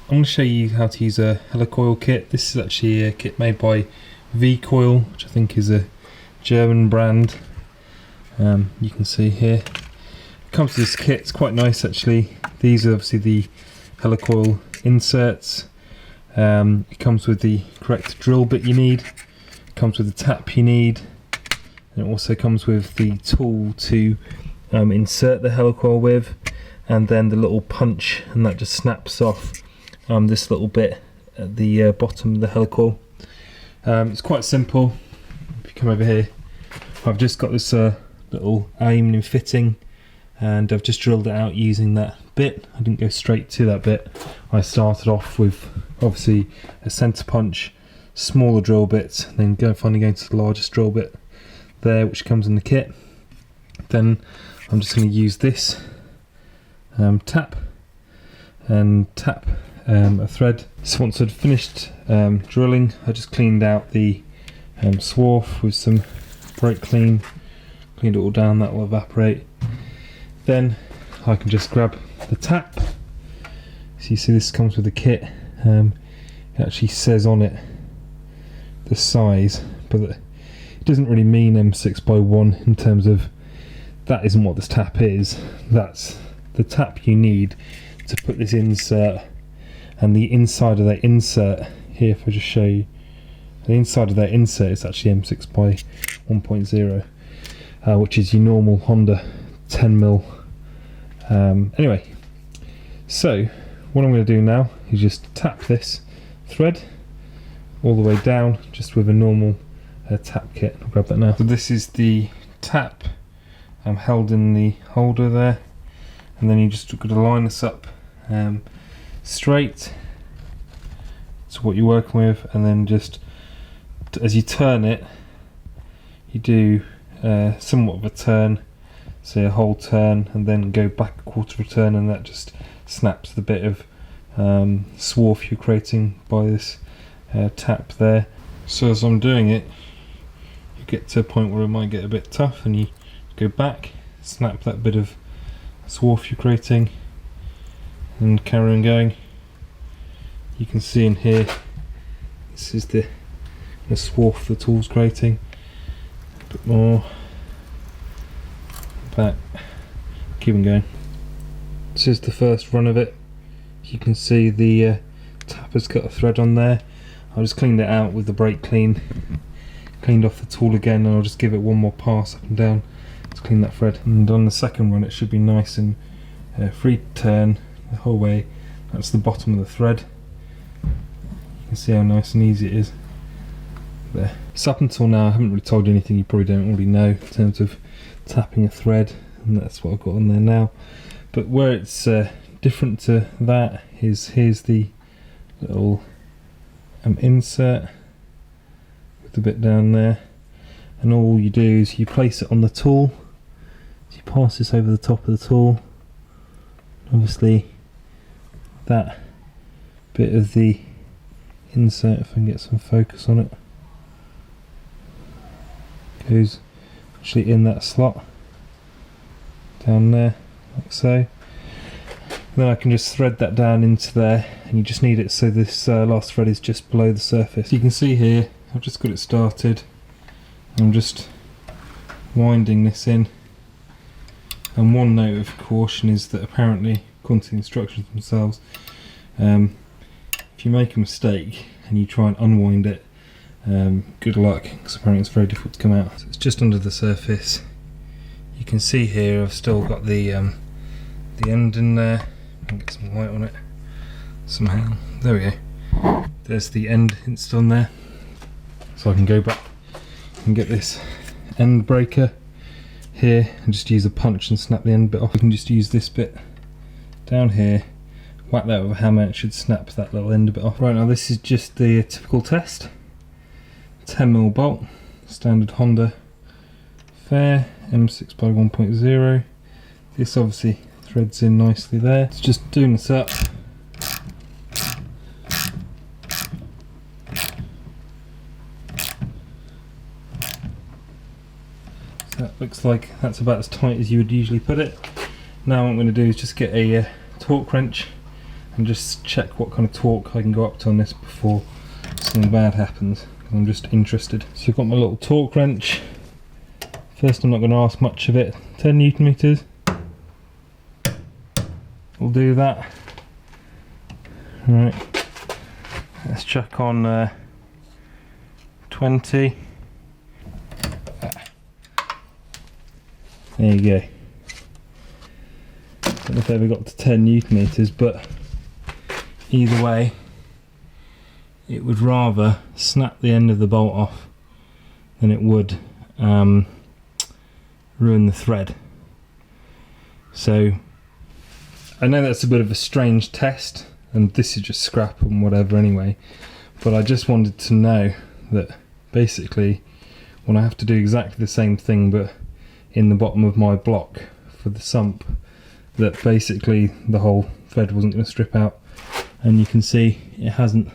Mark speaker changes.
Speaker 1: I'm going to show you how to use a Helicoil kit. This is actually a kit made by Coil, which I think is a German brand. You can see here. It comes with this kit, it's quite nice actually. These are obviously the Helicoil inserts. It comes with the correct drill bit you need. It comes with the tap you need. And it also comes with the tool to insert the Helicoil with, and then the little punch, and that just snaps off this little bit at the bottom of the Helicoil. It's quite simple. If you come over here, I've just got this little aluminium fitting, and I've just drilled it out using that bit. I didn't go straight to that bit. I started off with obviously a centre punch, smaller drill bits, and then finally going to the largest drill bit there, which comes in the kit. Then I'm just going to use this tap a thread. So once I'd finished drilling, I just cleaned out the swarf with some brake clean, cleaned it all down, that will evaporate. Then I can just grab the tap. So you see this comes with the kit. It actually says on it the size, but it doesn't really mean M6x1 in terms of that isn't what this tap is. That's the tap you need to put this insert, and the inside of that insert here, if I just show you, the inside of that insert is actually M6x1.0, which is your normal Honda 10mm. Anyway, so what I'm going to do now is just tap this thread all the way down, just with a normal tap kit. I'll grab that now. So this is the tap held in the holder there, and then you just got to line this up straight to what you're working with, and then just as you turn it, you do somewhat of a turn, say a whole turn, and then go back a quarter of a turn, and that just snaps the bit of swarf you're creating by this tap there. So as I'm doing it, you get to a point where it might get a bit tough, and you go back, snap that bit of swarf you're creating, and carry on going. You can see in here, this is the swarf the tool's creating. A bit more back, keep on going. This is the first run of it. You can see the tap has got a thread on there. I just cleaned it out with the brake clean, cleaned off the tool again, and I'll just give it one more pass up and down to clean that thread. And on the second run it should be nice and free to turn the whole way. That's the bottom of the thread. You can see how nice and easy it is there. So up until now I haven't really told you anything you probably don't already know in terms of tapping a thread, and that's what I've got on there now. But where it's different to that is, here's the little insert with the bit down there, and all you do is you place it on the tool. So you pass this over the top of the tool. Obviously that bit of the insert, if I can get some focus on it, goes actually in that slot down there, like so. Then I can just thread that down into there, and you just need it so this last thread is just below the surface. You can see here I've just got it started. I'm just winding this in, and one note of caution is that apparently, according to the instructions themselves, if you make a mistake and you try and unwind it, good luck, because apparently it's very difficult to come out. So it's just under the surface. You can see here I've still got the end in there. I can get some light on it somehow. There we go. There's the end, it's still on there. So I can go back and get this end breaker here and just use a punch and snap the end bit off. You can just use this bit down here, whack that with a hammer, it should snap that little end bit off. Right, now this is just the typical test. 10mm bolt, standard Honda fair, M6x1.0. This obviously threads in nicely there. It's just doing this up. So that looks like that's about as tight as you would usually put it. Now what I'm going to do is just get a torque wrench and just check what kind of torque I can go up to on this before something bad happens. I'm just interested. So I've got my little torque wrench. First, I'm not going to ask much of it. 10 Newton meters. We'll do that. Right. Let's chuck on 20. There you go. Don't know if I ever got to 10 Newton meters, but either way, it would rather snap the end of the bolt off than it would ruin the thread. So I know that's a bit of a strange test, and this is just scrap and whatever anyway, but I just wanted to know that basically when I have to do exactly the same thing but in the bottom of my block for the sump, that basically the whole thread wasn't going to strip out, and you can see it hasn't.